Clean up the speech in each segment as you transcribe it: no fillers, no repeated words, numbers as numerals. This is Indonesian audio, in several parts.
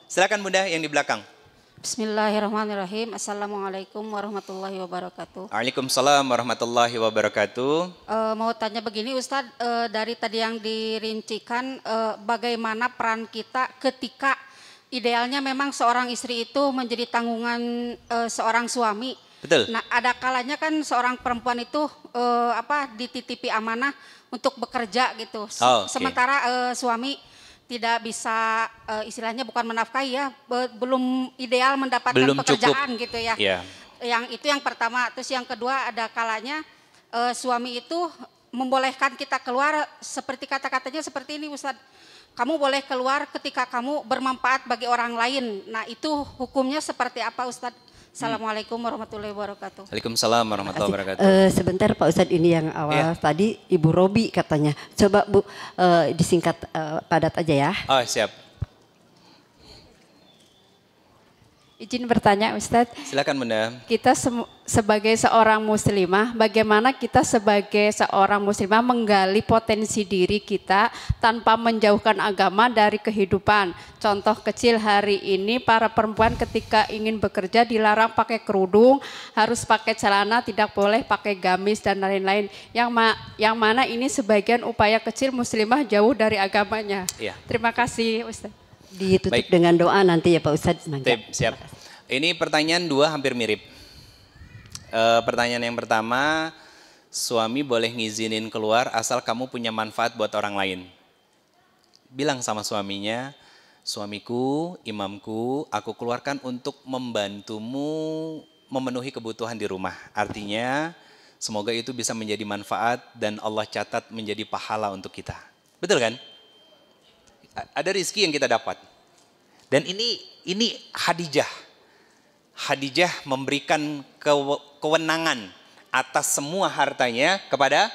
Silakan Bunda yang di belakang. Bismillahirrahmanirrahim. Assalamualaikum warahmatullahi wabarakatuh. Waalaikumsalam warahmatullahi wabarakatuh. Mau tanya begini Ustadz, dari tadi yang dirincikan bagaimana peran kita ketika idealnya memang seorang istri itu menjadi tanggungan seorang suami. Betul. Nah, ada kalanya kan seorang perempuan itu dititipi amanah untuk bekerja gitu. Sementara suami tidak bisa istilahnya bukan menafkahi ya, belum ideal mendapatkan pekerjaan cukup. Gitu ya. Yeah. Yang itu yang pertama. Terus yang kedua ada kalanya suami itu membolehkan kita keluar seperti kata-katanya seperti ini Ustadz. Kamu boleh keluar ketika kamu bermanfaat bagi orang lain. Nah itu hukumnya seperti apa Ustadz? Assalamualaikum warahmatullahi wabarakatuh. Waalaikumsalam warahmatullahi wabarakatuh. Sebentar Pak Ustadz, ini yang awal tadi Ibu Robi katanya. Coba Bu disingkat padat aja ya. Oh siap. Izin bertanya Ustadz. Silakan Bunda. Kita sebagai seorang muslimah, bagaimana kita sebagai seorang muslimah menggali potensi diri kita tanpa menjauhkan agama dari kehidupan. Contoh kecil hari ini para perempuan ketika ingin bekerja dilarang pakai kerudung, harus pakai celana, tidak boleh pakai gamis dan lain-lain. Yang mana ini sebagian upaya kecil muslimah jauh dari agamanya. Iya. Terima kasih Ustadz. Ditutup dengan doa nanti ya Pak Ustadz. Siap. Ini pertanyaan dua hampir mirip. Pertanyaan yang pertama, suami boleh ngizinin keluar asal kamu punya manfaat buat orang lain. Bilang sama suaminya, suamiku, imamku, aku keluarkan untuk membantumu memenuhi kebutuhan di rumah. Artinya, semoga itu bisa menjadi manfaat dan Allah catat menjadi pahala untuk kita. Betul kan? Ada rizki yang kita dapat. Dan ini Khadijah memberikan kewenangan atas semua hartanya kepada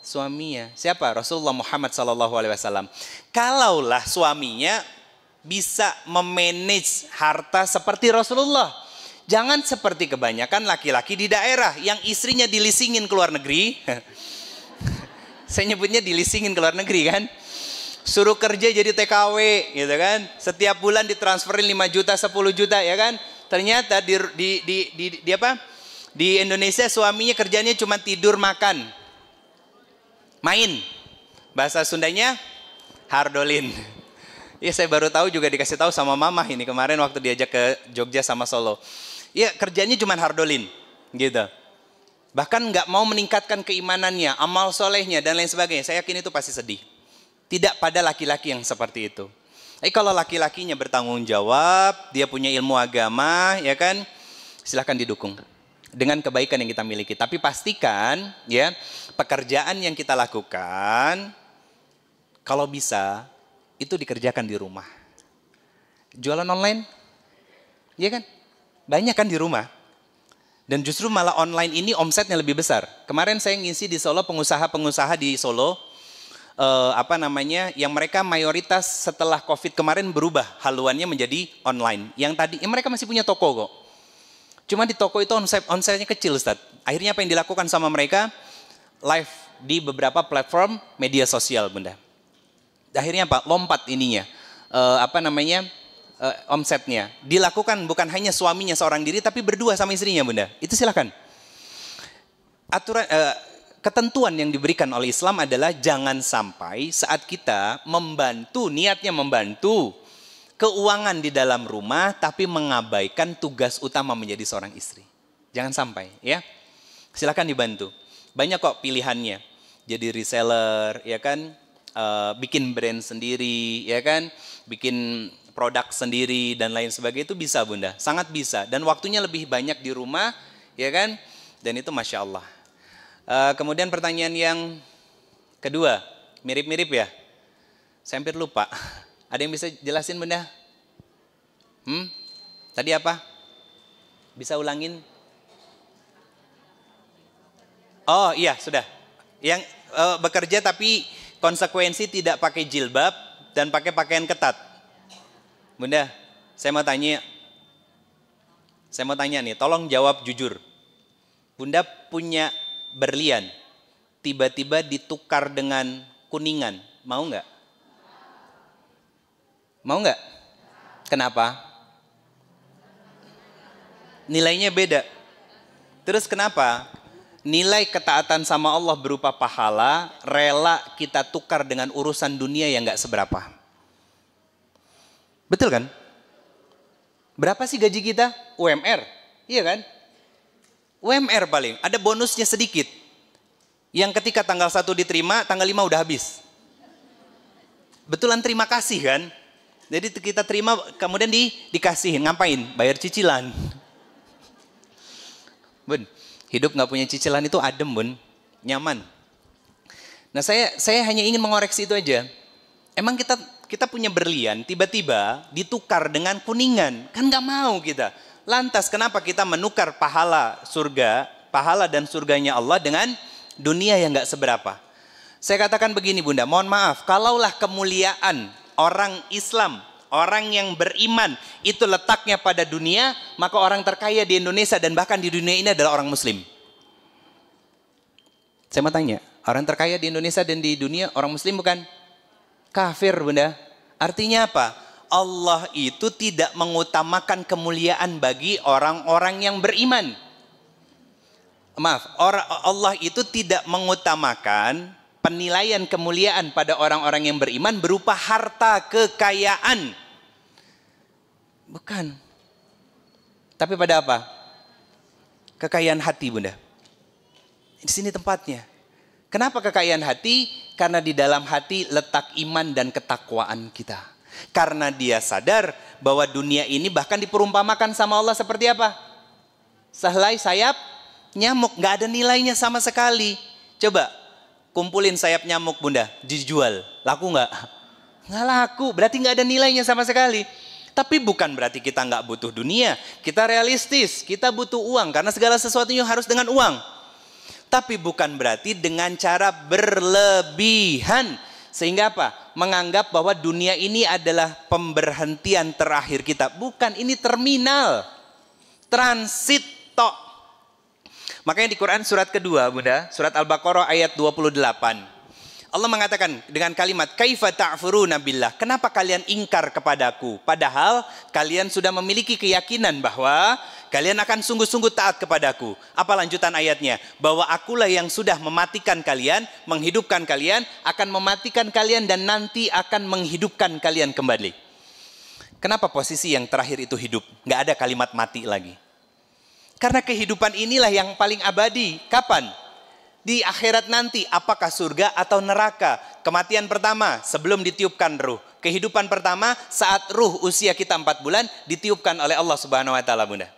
suaminya. Siapa? Rasulullah Muhammad SAW. Kalaulah suaminya bisa memanage harta seperti Rasulullah. Jangan seperti kebanyakan laki-laki di daerah yang istrinya dilisingin ke luar negeri. Saya nyebutnya dilisingin ke luar negeri kan. Suruh kerja jadi TKW gitu kan. Setiap bulan ditransferin 5 juta, 10 juta ya kan. Ternyata di Indonesia suaminya kerjanya cuma tidur, makan, main. Bahasa Sundanya hardolin. Ya saya baru tahu juga dikasih tahu sama mama ini kemarin waktu diajak ke Jogja sama Solo. Ya kerjanya cuma hardolin gitu. Bahkan nggak mau meningkatkan keimanannya, amal solehnya dan lain sebagainya. Saya yakin itu pasti sedih. Tidak pada laki-laki yang seperti itu. Tapi kalau laki-lakinya bertanggung jawab, dia punya ilmu agama, ya kan, silahkan didukung dengan kebaikan yang kita miliki. Tapi pastikan, ya, pekerjaan yang kita lakukan, kalau bisa, itu dikerjakan di rumah. Jualan online, ya kan, banyak kan di rumah. Dan justru malah online ini omsetnya lebih besar. Kemarin saya ngisi di Solo, pengusaha-pengusaha di Solo, yang mereka mayoritas setelah COVID kemarin berubah haluannya menjadi online. Yang tadi mereka masih punya toko kok. Cuma di toko itu omsetnya kecil Ustaz. Akhirnya apa yang dilakukan sama mereka? Live di beberapa platform media sosial Bunda. Akhirnya apa? Lompat ininya. Omsetnya. Dilakukan bukan hanya suaminya seorang diri tapi berdua sama istrinya Bunda. Itu silakan. Ketentuan yang diberikan oleh Islam adalah jangan sampai saat kita membantu, niatnya membantu keuangan di dalam rumah tapi mengabaikan tugas utama menjadi seorang istri. Jangan sampai ya. Silakan dibantu. Banyak kok pilihannya. Jadi reseller, ya kan, bikin brand sendiri, ya kan, bikin produk sendiri dan lain sebagainya itu bisa Bunda, sangat bisa. Dan waktunya lebih banyak di rumah, ya kan, dan itu Masya Allah. Kemudian pertanyaan yang kedua, mirip-mirip ya. Saya hampir lupa. Ada yang bisa jelasin Bunda? Tadi apa? Bisa ulangin? Oh iya sudah. Yang bekerja tapi konsekuensi tidak pakai jilbab dan pakai pakaian ketat. Bunda, saya mau tanya nih, tolong jawab jujur. Bunda punya berlian, tiba-tiba ditukar dengan kuningan, mau nggak? Mau nggak? Kenapa? Nilainya beda. Terus kenapa? Nilai ketaatan sama Allah berupa pahala rela kita tukar dengan urusan dunia yang gak seberapa. Betul kan? Berapa sih gaji kita? UMR. Iya kan? UMR paling. Ada bonusnya sedikit. Yang ketika tanggal 1 diterima, tanggal 5 udah habis. Betulan terima kasih kan? Jadi kita terima kemudian dikasihin. Ngapain? Bayar cicilan. Bun, hidup gak punya cicilan itu adem bun. Nyaman. Nah saya hanya ingin mengoreksi itu aja. Emang kita punya berlian, tiba-tiba ditukar dengan kuningan. Kan gak mau kita. Lantas kenapa kita menukar pahala surga, pahala dan surganya Allah dengan dunia yang gak seberapa? Saya katakan begini bunda, mohon maaf, kalaulah kemuliaan orang Islam, orang yang beriman itu letaknya pada dunia, maka orang terkaya di Indonesia dan bahkan di dunia ini adalah orang Muslim. Saya mau tanya, orang terkaya di Indonesia dan di dunia orang Muslim bukan? Kafir bunda. Artinya apa? Allah itu tidak mengutamakan kemuliaan bagi orang-orang yang beriman. Maaf, Allah itu tidak mengutamakan penilaian kemuliaan pada orang-orang yang beriman berupa harta kekayaan. Bukan. Tapi pada apa? Kekayaan hati bunda. Di sini tempatnya. Kenapa kekayaan hati? Karena di dalam hati letak iman dan ketakwaan kita. Karena dia sadar bahwa dunia ini bahkan diperumpamakan sama Allah seperti apa? Sehelai sayap nyamuk, nggak ada nilainya sama sekali. Coba kumpulin sayap nyamuk bunda, dijual, laku nggak? Nggak laku, berarti nggak ada nilainya sama sekali. Tapi bukan berarti kita nggak butuh dunia, kita realistis, kita butuh uang karena segala sesuatunya harus dengan uang. Tapi bukan berarti dengan cara berlebihan. Sehingga apa? Menganggap bahwa dunia ini adalah pemberhentian terakhir kita. Bukan, ini terminal. Transit tok. Makanya di Quran surat kedua bunda, surat Al-Baqarah ayat 28. Allah mengatakan dengan kalimat, Kaifa ta'furuna billah. Kenapa kalian ingkar kepadaku? Padahal kalian sudah memiliki keyakinan bahwa kalian akan sungguh-sungguh taat kepadaku. Apa lanjutan ayatnya? Bahwa akulah yang sudah mematikan kalian, menghidupkan kalian, akan mematikan kalian dan nanti akan menghidupkan kalian kembali. Kenapa posisi yang terakhir itu hidup? Nggak ada kalimat mati lagi. Karena kehidupan inilah yang paling abadi. Kapan? Di akhirat nanti, apakah surga atau neraka? Kematian pertama sebelum ditiupkan ruh. Kehidupan pertama saat ruh usia kita 4 bulan ditiupkan oleh Allah Subhanahu wa taala bunda.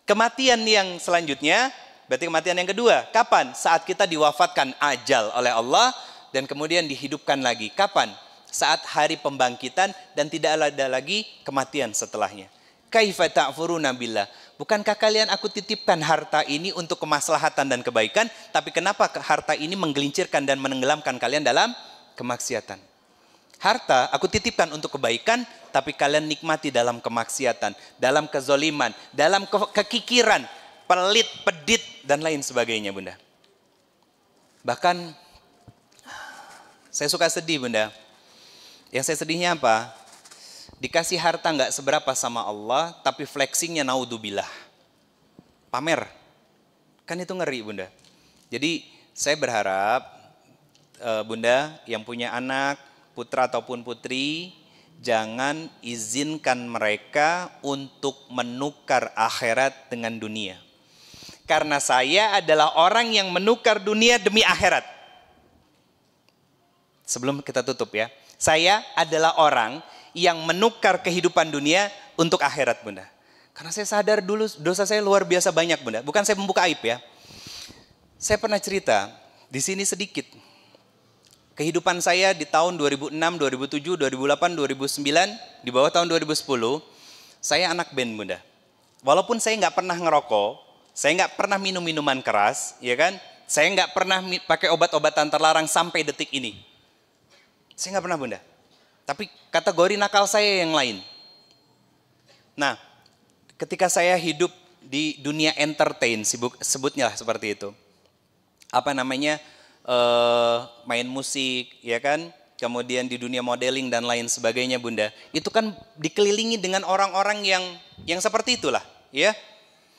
Kematian yang selanjutnya, berarti kematian yang kedua. Kapan? Saat kita diwafatkan ajal oleh Allah dan kemudian dihidupkan lagi. Kapan? Saat hari pembangkitan dan tidak ada lagi kematian setelahnya. Kaifa ta'furuna billah. Bukankah kalian aku titipkan harta ini untuk kemaslahatan dan kebaikan, tapi kenapa harta ini menggelincirkan dan menenggelamkan kalian dalam kemaksiatan? Harta aku titipkan untuk kebaikan, tapi kalian nikmati dalam kemaksiatan, dalam kezoliman, dalam kekikiran, pelit, pedit, dan lain sebagainya bunda. Bahkan saya suka sedih bunda. Yang saya sedihnya apa? Dikasih harta nggak seberapa sama Allah, tapi flexingnya naudzubillah. Pamer. Kan itu ngeri bunda. Jadi saya berharap bunda yang punya anak, putra ataupun putri, jangan izinkan mereka untuk menukar akhirat dengan dunia. Karena saya adalah orang yang menukar dunia demi akhirat. Sebelum kita tutup ya. Saya adalah orang yang menukar kehidupan dunia untuk akhirat bunda. Karena saya sadar dulu dosa saya luar biasa banyak bunda. Bukan saya membuka aib ya. Saya pernah cerita, di sini sedikit. Kehidupan saya di tahun 2006, 2007, 2008, 2009, di bawah tahun 2010, saya anak band bunda. Walaupun saya nggak pernah ngerokok, saya nggak pernah minum minuman keras, ya kan? Saya nggak pernah pakai obat-obatan terlarang sampai detik ini. Saya nggak pernah bunda. Tapi kategori nakal saya yang lain. Nah, ketika saya hidup di dunia entertain, sebutnya lah seperti itu. Apa namanya, main musik, ya kan, kemudian di dunia modeling dan lain sebagainya Bunda, itu kan dikelilingi dengan orang-orang yang seperti itulah, ya.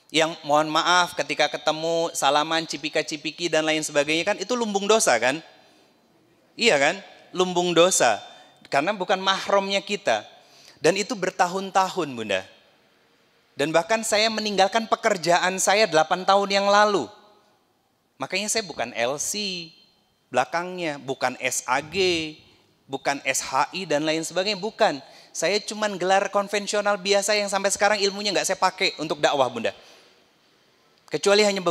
Yang mohon maaf ketika ketemu salaman cipika-cipiki dan lain sebagainya kan itu lumbung dosa kan? Iya kan? Lumbung dosa. Karena bukan mahramnya kita. Dan itu bertahun-tahun Bunda. Dan bahkan saya meninggalkan pekerjaan saya 8 tahun yang lalu. Makanya saya bukan LC belakangnya, bukan SAG, bukan SHI dan lain sebagainya, bukan. Saya cuman gelar konvensional biasa yang sampai sekarang ilmunya nggak saya pakai untuk dakwah Bunda. Kecuali hanya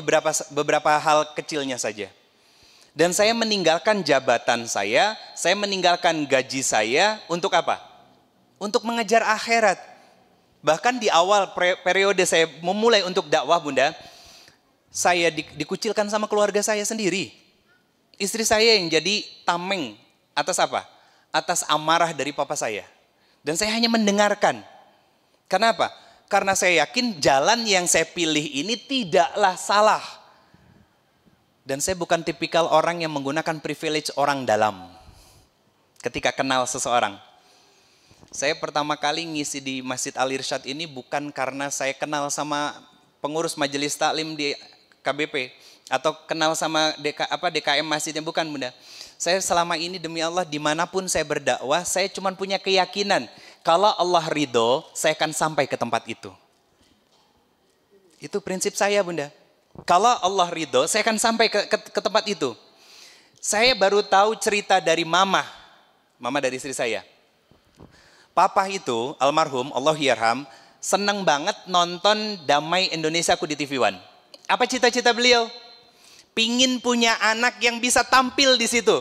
beberapa hal kecilnya saja. Dan saya meninggalkan jabatan saya meninggalkan gaji saya untuk apa? Untuk mengejar akhirat. Bahkan di awal periode saya memulai untuk dakwah Bunda, saya dikucilkan sama keluarga saya sendiri. Istri saya yang jadi tameng atas apa? Atas amarah dari papa saya. Dan saya hanya mendengarkan. Kenapa? Karena saya yakin jalan yang saya pilih ini tidaklah salah. Dan saya bukan tipikal orang yang menggunakan privilege orang dalam. Ketika kenal seseorang. Saya pertama kali ngisi di Masjid Al-Irsyad ini bukan karena saya kenal sama pengurus majelis taklim di KBP. Atau kenal sama DKM masjidnya, bukan Bunda. Saya selama ini demi Allah dimanapun saya berdakwah, saya cuma punya keyakinan. Kalau Allah ridho, saya akan sampai ke tempat itu. Itu prinsip saya Bunda. Kalau Allah ridho, saya akan sampai ke tempat itu. Saya baru tahu cerita dari mama dari istri saya. Papa itu, almarhum, Allahyarham, seneng banget nonton Damai Indonesiaku di TV One. Apa cita-cita beliau? Pingin punya anak yang bisa tampil di situ.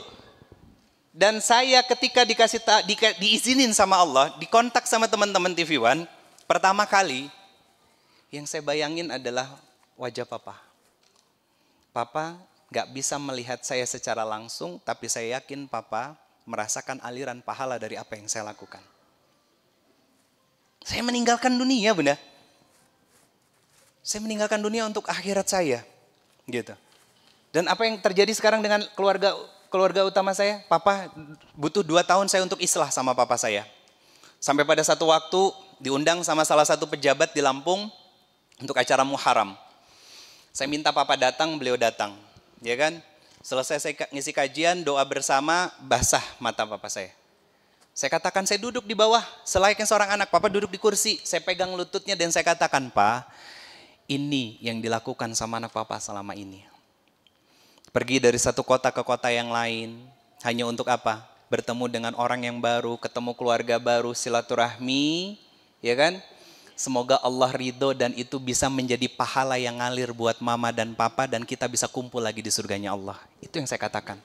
Dan saya ketika diizinin sama Allah, dikontak sama teman-teman TV One, pertama kali yang saya bayangin adalah wajah Papa. Papa gak bisa melihat saya secara langsung, tapi saya yakin Papa merasakan aliran pahala dari apa yang saya lakukan. Saya meninggalkan dunia Bunda. Saya meninggalkan dunia untuk akhirat saya. Gitu. Dan apa yang terjadi sekarang dengan keluarga utama saya? Papa butuh 2 tahun saya untuk islah sama papa saya. Sampai pada satu waktu diundang sama salah satu pejabat di Lampung untuk acara Muharram. Saya minta papa datang, beliau datang. Ya kan? Selesai saya ngisi kajian, doa bersama, basah mata papa saya. Saya katakan saya duduk di bawah, selayaknya seorang anak. Papa duduk di kursi, saya pegang lututnya dan saya katakan, Pak, ini yang dilakukan sama anak papa selama ini. Pergi dari satu kota ke kota yang lain, hanya untuk apa? Bertemu dengan orang yang baru, ketemu keluarga baru, silaturahmi, ya kan? Semoga Allah ridho dan itu bisa menjadi pahala yang ngalir buat mama dan papa dan kita bisa kumpul lagi di surganya Allah. Itu yang saya katakan.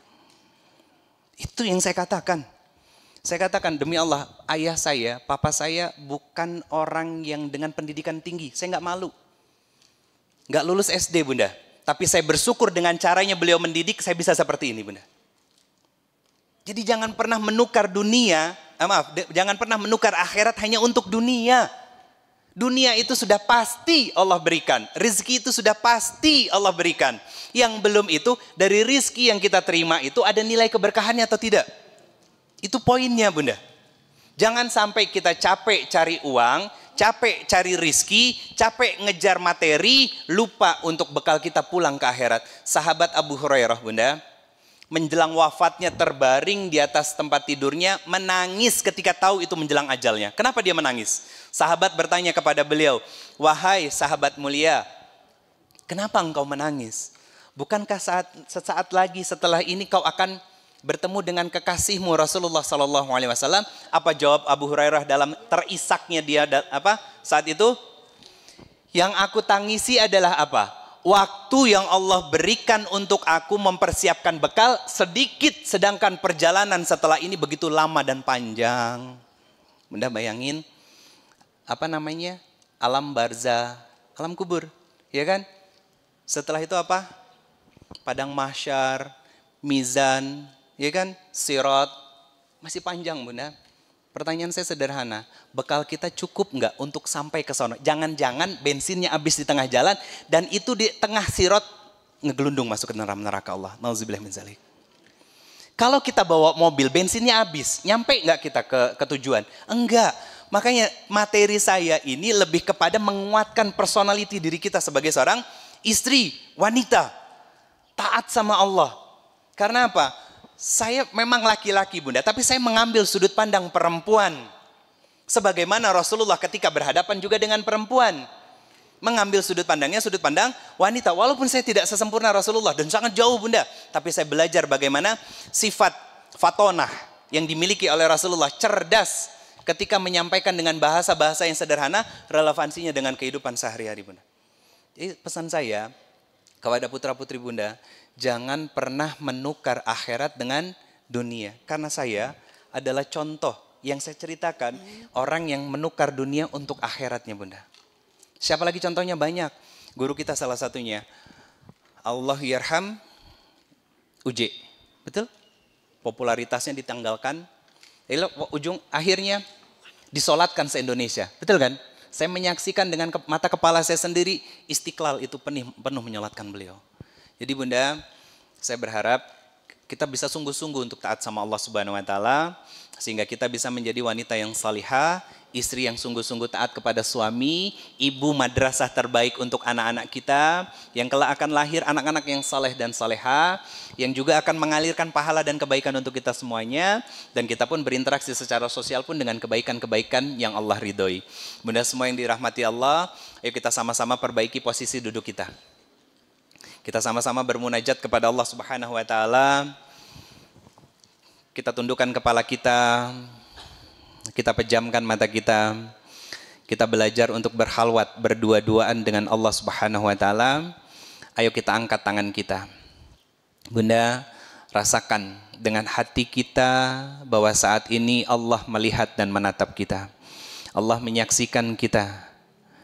Itu yang saya katakan. Saya katakan demi Allah, ayah saya, papa saya bukan orang yang dengan pendidikan tinggi. Saya nggak malu. Nggak lulus SD Bunda. Tapi saya bersyukur dengan caranya beliau mendidik, saya bisa seperti ini Bunda. Jadi jangan pernah menukar dunia, jangan pernah menukar akhirat hanya untuk dunia. Dunia itu sudah pasti Allah berikan. Rizki itu sudah pasti Allah berikan. Yang belum itu, dari rizki yang kita terima itu ada nilai keberkahannya atau tidak. Itu poinnya Bunda. Jangan sampai kita capek cari uang, capek cari rizki, capek ngejar materi, lupa untuk bekal kita pulang ke akhirat. Sahabat Abu Hurairah Bunda, menjelang wafatnya terbaring di atas tempat tidurnya, menangis ketika tahu itu menjelang ajalnya. Kenapa dia menangis? Sahabat bertanya kepada beliau, wahai sahabat mulia, kenapa engkau menangis? Bukankah sesaat lagi setelah ini kau akan bertemu dengan kekasihmu Rasulullah SAW? Apa jawab Abu Hurairah dalam terisaknya dia saat itu? Yang aku tangisi adalah apa? Waktu yang Allah berikan untuk aku mempersiapkan bekal sedikit, sedangkan perjalanan setelah ini begitu lama dan panjang. Bunda bayangin alam barzah, alam kubur, ya kan? Setelah itu apa? Padang mahsyar, mizan, ya kan? Sirat, masih panjang Bunda. Pertanyaan saya sederhana, bekal kita cukup nggak untuk sampai ke sana? Jangan-jangan bensinnya habis di tengah jalan dan itu di tengah sirat ngegelundung masuk ke neraka Allah. Nauzubillah min zalik. Kalau kita bawa mobil, bensinnya habis, nyampe nggak kita ke tujuan? Enggak. Makanya materi saya ini lebih kepada menguatkan personality diri kita sebagai seorang istri, wanita, taat sama Allah. Karena apa? Saya memang laki-laki Bunda, tapi saya mengambil sudut pandang perempuan. Sebagaimana Rasulullah ketika berhadapan juga dengan perempuan. Mengambil sudut pandangnya, sudut pandang wanita. Walaupun saya tidak sesempurna Rasulullah dan sangat jauh Bunda. Tapi saya belajar bagaimana sifat fatonah yang dimiliki oleh Rasulullah. Cerdas ketika menyampaikan dengan bahasa-bahasa yang sederhana, relevansinya dengan kehidupan sehari-hari Bunda. Jadi pesan saya kepada putra-putri Bunda, jangan pernah menukar akhirat dengan dunia. Karena saya adalah contoh yang saya ceritakan, orang yang menukar dunia untuk akhiratnya Bunda. Siapa lagi contohnya? Banyak. Guru kita salah satunya. Allah yarham Uje. Betul? Popularitasnya ditanggalkan. Ujung akhirnya disolatkan se-Indonesia. Betul kan? Saya menyaksikan dengan mata kepala saya sendiri, Istiqlal itu penuh menyolatkan beliau. Jadi Bunda, saya berharap kita bisa sungguh-sungguh untuk taat sama Allah Subhanahu wa taala, sehingga kita bisa menjadi wanita yang salihah, istri yang sungguh-sungguh taat kepada suami, ibu madrasah terbaik untuk anak-anak kita, yang kelak akan lahir anak-anak yang saleh dan saleha, yang juga akan mengalirkan pahala dan kebaikan untuk kita semuanya, dan kita pun berinteraksi secara sosial pun dengan kebaikan-kebaikan yang Allah ridhoi. Bunda semua yang dirahmati Allah, ayo kita sama-sama perbaiki posisi duduk kita. Kita sama-sama bermunajat kepada Allah Subhanahu wa taala. Kita tundukkan kepala kita, kita pejamkan mata kita. Kita belajar untuk berhalwat, berdua-duaan dengan Allah Subhanahu wa taala. Ayo kita angkat tangan kita. Bunda, rasakan dengan hati kita bahwa saat ini Allah melihat dan menatap kita. Allah menyaksikan kita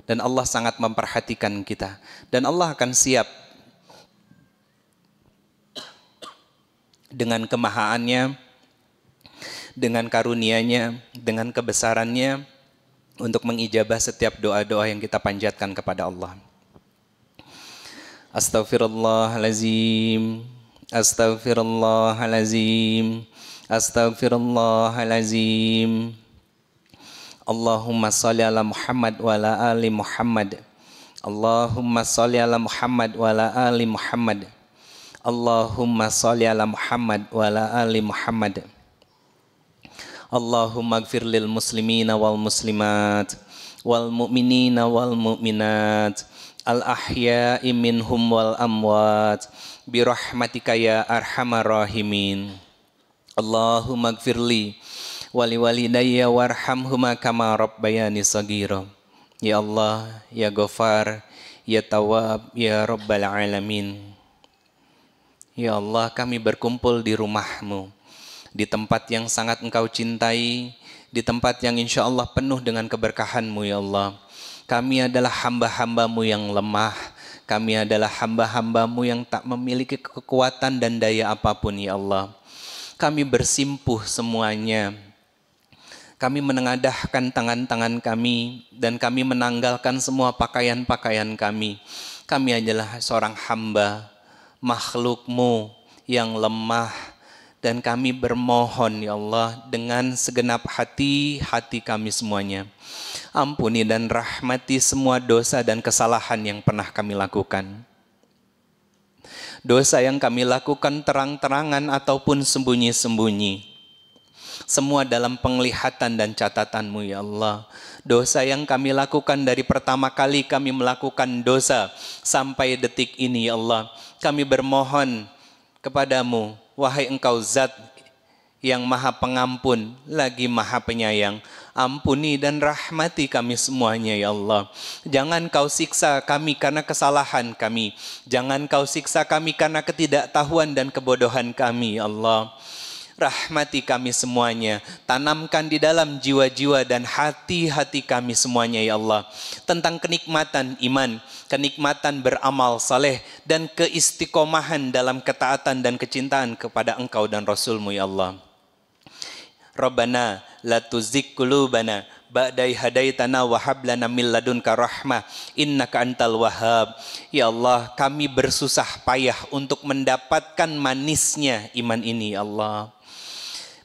dan Allah sangat memperhatikan kita, dan Allah akan siap dengan kemahaannya, dengan karunia-Nya, dengan kebesarannya untuk mengijabah setiap doa-doa yang kita panjatkan kepada Allah. Astaghfirullahalazim, astaghfirullahalazim, astaghfirullahalazim. Allahumma sholli ala Muhammad wa ala ali Muhammad. Allahumma sholli ala Muhammad wa ala ali Muhammad. Allahumma sholli ala Muhammad wa ala ali Muhammad. Allahumma ighfir lil muslimina wal muslimat wal mu'minina wal mu'minat al ahya'i minhum wal amwat bi rahmatika ya arhamar rahimin. Allahumma ighfir li wa li walidayya warhamhuma kama rabbayani shaghira. Ya Allah, ya Ghafar, ya Tawwab, ya Rabbal alamin. Ya Allah, kami berkumpul di rumah-Mu, di tempat yang sangat Engkau cintai, di tempat yang insya Allah penuh dengan keberkahan-Mu ya Allah. Kami adalah hamba-hamba-Mu yang lemah, kami adalah hamba-hamba-Mu yang tak memiliki kekuatan dan daya apapun ya Allah. Kami bersimpuh semuanya, kami menengadahkan tangan-tangan kami, dan kami menanggalkan semua pakaian-pakaian kami. Kami adalah seorang hamba, makhluk-Mu yang lemah, dan kami bermohon ya Allah dengan segenap hati kami semuanya. Ampuni dan rahmati semua dosa dan kesalahan yang pernah kami lakukan. Dosa yang kami lakukan terang-terangan ataupun sembunyi-sembunyi. Semua dalam penglihatan dan catatan-Mu ya Allah. Dosa yang kami lakukan dari pertama kali kami melakukan dosa sampai detik ini ya Allah. Kami bermohon kepadamu, wahai Engkau zat yang maha pengampun lagi maha penyayang. Ampuni dan rahmati kami semuanya ya Allah. Jangan Kau siksa kami karena kesalahan kami. Jangan Kau siksa kami karena ketidaktahuan dan kebodohan kami ya Allah. Rahmati kami semuanya, tanamkan di dalam jiwa-jiwa dan hati-hati kami semuanya ya Allah, tentang kenikmatan iman, kenikmatan beramal saleh, dan keistiqomahan dalam ketaatan dan kecintaan kepada Engkau dan Rasul-Mu ya Allah. Rabbana la tuzigh qulubana ba'dai hadaitana wa hab lana min ladunka rahmah innaka antal wahhab. Ya Allah, kami bersusah payah untuk mendapatkan manisnya iman ini ya Allah.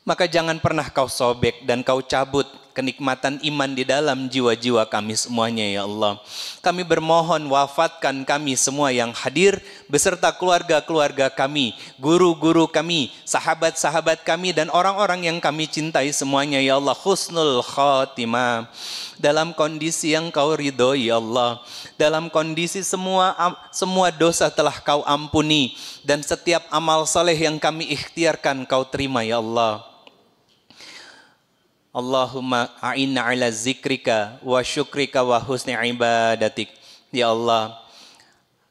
Maka jangan pernah kau sobek dan kau cabut kenikmatan iman di dalam jiwa-jiwa kami semuanya ya Allah. Kami bermohon wafatkan kami semua yang hadir beserta keluarga-keluarga kami, guru-guru kami, sahabat-sahabat kami dan orang-orang yang kami cintai semuanya ya Allah. Husnul khatimah, dalam kondisi yang kau ridhoi ya Allah, dalam kondisi semua dosa telah kau ampuni dan setiap amal saleh yang kami ikhtiarkan kau terima ya Allah. Allahumma a'inna ala zikrika wa syukrika wa husni ibadatik. Ya Allah,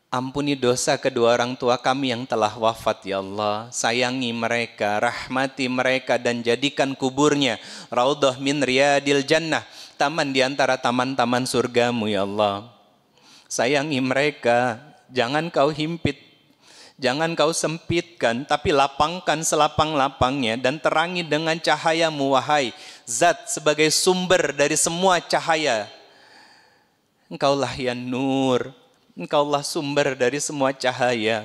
ampuni dosa kedua orang tua kami yang telah wafat ya Allah. Sayangi mereka, rahmati mereka dan jadikan kuburnya raudhah min riyadil jannah, taman di antara taman-taman surgamu ya Allah. Sayangi mereka, jangan kau himpit, jangan kau sempitkan, tapi lapangkan selapang-lapangnya dan terangi dengan cahayamu wahai Zat sebagai sumber dari semua cahaya. Engkaulah yang nur, Engkaulah sumber dari semua cahaya.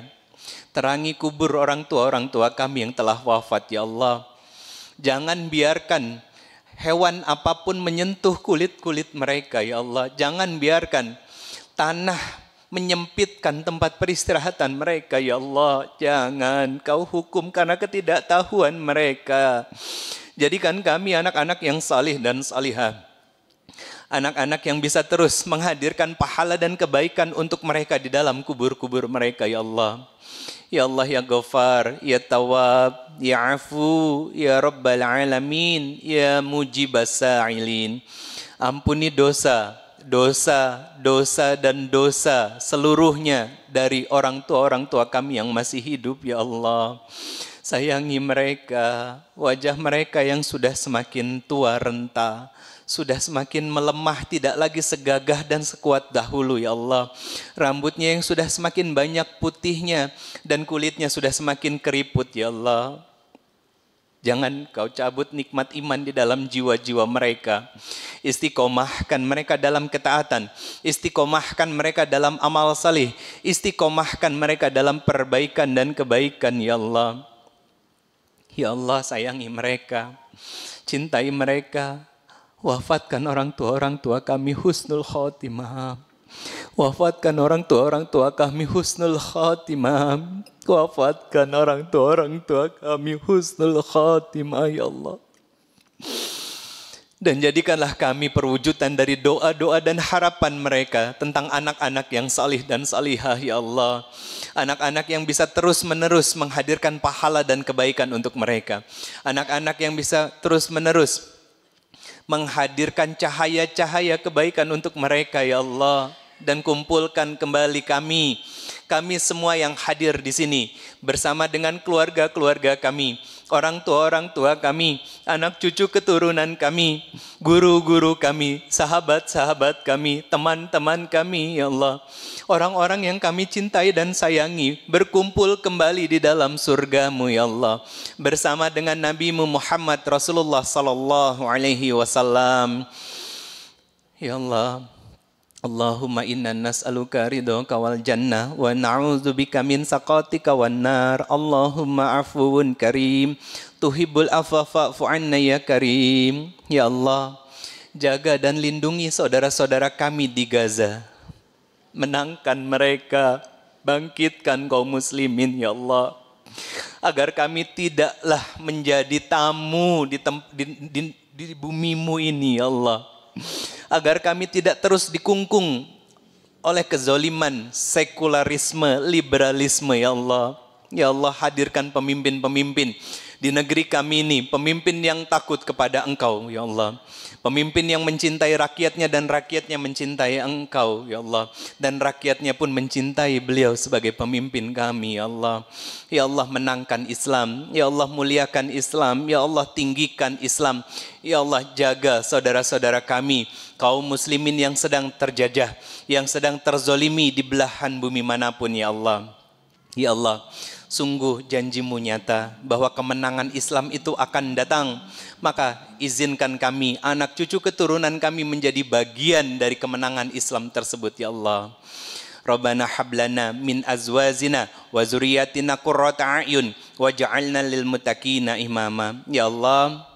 Terangi kubur orang tua kami yang telah wafat ya Allah. Jangan biarkan hewan apapun menyentuh kulit-kulit mereka ya Allah. Jangan biarkan tanah menyempitkan tempat peristirahatan mereka ya Allah. Jangan kau hukum karena ketidaktahuan mereka. Jadikan kami anak-anak yang salih dan salihah. Anak-anak yang bisa terus menghadirkan pahala dan kebaikan untuk mereka di dalam kubur-kubur mereka ya Allah. Ya Allah ya Ghafar, ya Tawab, ya Afu, ya Rabbal Alamin, ya Mujibas Sa'ilin. Ampuni dosa dan dosa seluruhnya dari orang tua kami yang masih hidup ya Allah. Sayangi mereka, wajah mereka yang sudah semakin tua renta, sudah semakin melemah, tidak lagi segagah dan sekuat dahulu ya Allah. Rambutnya yang sudah semakin banyak putihnya dan kulitnya sudah semakin keriput ya Allah. Jangan kau cabut nikmat iman di dalam jiwa-jiwa mereka. Istiqomahkan mereka dalam ketaatan. Istiqomahkan mereka dalam amal salih. Istiqomahkan mereka dalam perbaikan dan kebaikan ya Allah. Ya Allah, sayangi mereka, cintai mereka. Wafatkan orang tua kami husnul khatimah. Wafatkan orang tua kami husnul khatimah. Wafatkan orang tua kami husnul khatimah ya Allah. Dan jadikanlah kami perwujudan dari doa-doa dan harapan mereka tentang anak-anak yang salih dan salihah ya Allah. Anak-anak yang bisa terus-menerus menghadirkan pahala dan kebaikan untuk mereka. Anak-anak yang bisa terus-menerus menghadirkan cahaya-cahaya kebaikan untuk mereka ya Allah. Dan kumpulkan kembali kami semua yang hadir di sini bersama dengan keluarga-keluarga kami, orang tua kami, anak cucu keturunan kami, guru-guru kami, sahabat-sahabat kami, teman-teman kami ya Allah. Orang-orang yang kami cintai dan sayangi berkumpul kembali di dalam surgamu ya Allah. Bersama dengan Nabi-Mu Muhammad Rasulullah sallallahu alaihi wasallam. Ya Allah, Allahumma inna nas'aluka ridhaka wal jannah wa na'udzubika min saqatika wan nar. Allahumma afuwun karim tuhibbul afwa fa'fu 'anna ya karim. Ya Allah, jaga dan lindungi saudara-saudara kami di Gaza. Menangkan mereka, bangkitkan kaum muslimin ya Allah. Agar kami tidaklah menjadi tamu di bumimu ini ya Allah. Agar kami tidak terus dikungkung oleh kezoliman, sekularisme, liberalisme ya Allah. Ya Allah, hadirkan pemimpin-pemimpin di negeri kami ini, pemimpin yang takut kepada Engkau ya Allah. Pemimpin yang mencintai rakyatnya dan rakyatnya mencintai Engkau ya Allah. Dan rakyatnya pun mencintai beliau sebagai pemimpin kami ya Allah. Ya Allah, menangkan Islam. Ya Allah, muliakan Islam. Ya Allah, tinggikan Islam. Ya Allah, jaga saudara-saudara kami, kaum muslimin yang sedang terjajah, yang sedang terzolimi di belahan bumi manapun ya Allah. Ya Allah, sungguh janjimu nyata bahwa kemenangan Islam itu akan datang. Maka izinkan kami, anak cucu keturunan kami menjadi bagian dari kemenangan Islam tersebut ya Allah. Rabbana hablana min azwazina wa zuriyatina qurrata a'yun waj'alna lil muttaqina imama. Ya Allah,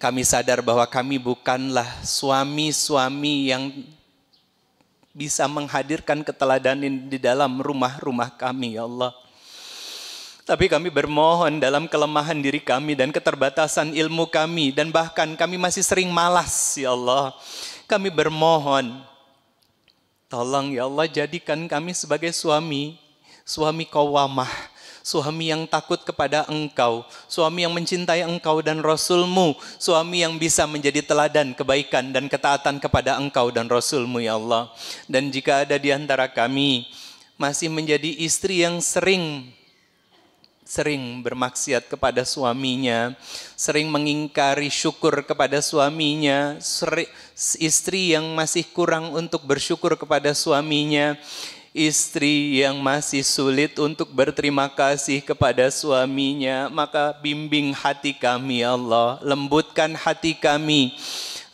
kami sadar bahwa kami bukanlah suami-suami yang bisa menghadirkan keteladanan di dalam rumah-rumah kami ya Allah. Tapi kami bermohon dalam kelemahan diri kami dan keterbatasan ilmu kami, dan bahkan kami masih sering malas ya Allah. Kami bermohon, tolong ya Allah jadikan kami sebagai suami qawwamah, suami yang takut kepada Engkau, suami yang mencintai Engkau dan Rasul-Mu, suami yang bisa menjadi teladan kebaikan dan ketaatan kepada Engkau dan Rasul-Mu ya Allah. Dan jika ada di antara kami masih menjadi istri yang sering bermaksiat kepada suaminya, sering mengingkari syukur kepada suaminya, istri yang masih kurang untuk bersyukur kepada suaminya, istri yang masih sulit untuk berterima kasih kepada suaminya, maka bimbing hati kami ya Allah, lembutkan hati kami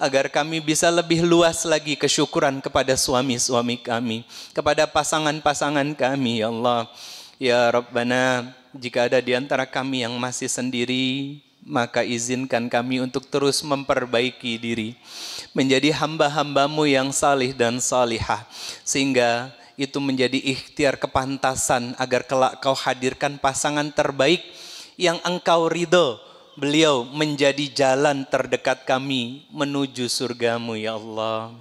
agar kami bisa lebih luas lagi kesyukuran kepada suami-suami kami, kepada pasangan-pasangan kami ya Allah. Ya Rabbana, jika ada di antara kami yang masih sendiri, maka izinkan kami untuk terus memperbaiki diri, menjadi hamba-hambamu yang salih dan salihah, sehingga itu menjadi ikhtiar kepantasan agar kelak kau hadirkan pasangan terbaik yang engkau ridho, beliau menjadi jalan terdekat kami menuju surgamu ya Allah.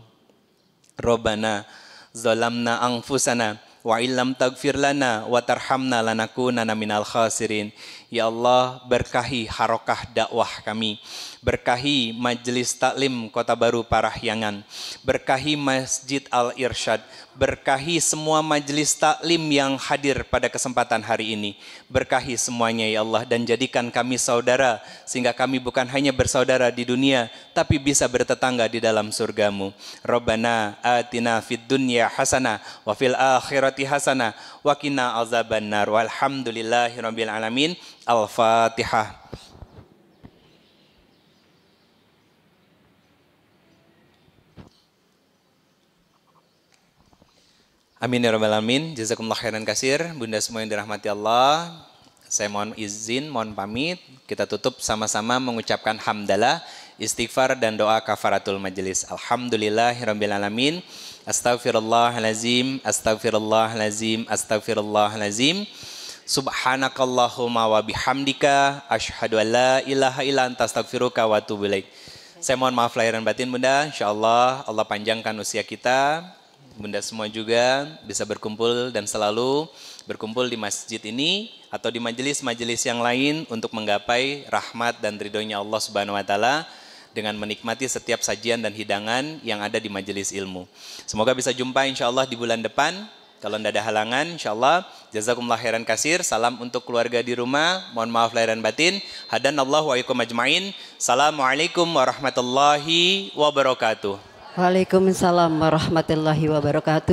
Rabbana zalamna anfusana wa illam taghfir lana wa tarhamna lanakunanna minal khasirin. Ya Allah, berkahi harokah dakwah kami, berkahi majelis taklim Kota Baru Parahyangan, berkahi Masjid Al-Irsyad, berkahi semua majelis taklim yang hadir pada kesempatan hari ini. Berkahi semuanya ya Allah, dan jadikan kami saudara, sehingga kami bukan hanya bersaudara di dunia, tapi bisa bertetangga di dalam surgamu. Rabbana atina fid dunya hasanah wa fil akhirati hasanah wa qina azabannar. Walhamdulillahirabbil alamin. Al-Fatihah. Amin ya rabbal alamin. Jazakumullah khairan katsir. Bunda semua yang dirahmati Allah, saya mohon izin, mohon pamit. Kita tutup sama-sama mengucapkan hamdalah, istighfar dan doa kafaratul majelis. Alhamdulillahirabbil alamin. Astaghfirullahalazim, astaghfirullahalazim, astaghfirullahalazim. Subhanakallahumma wa bihamdika asyhadu an la ilaha illa anta astaghfiruka wa atubu ilaik. Saya mohon maaf lahir dan batin Bunda. Insyaallah Allah panjangkan usia kita. Bunda semua juga bisa berkumpul dan selalu berkumpul di masjid ini atau di majelis-majelis yang lain untuk menggapai rahmat dan ridhonya Allah Subhanahu wa taala dengan menikmati setiap sajian dan hidangan yang ada di majelis ilmu. Semoga bisa jumpa insyaallah di bulan depan. Kalau tidak ada halangan, insyaallah. Jazakumullah khairan katsir. Salam untuk keluarga di rumah. Mohon maaf lahir dan batin. Hadanallahu wa iyyakum ajmain. Assalamualaikum warahmatullahi wabarakatuh. Waalaikumsalam warahmatullahi wabarakatuh.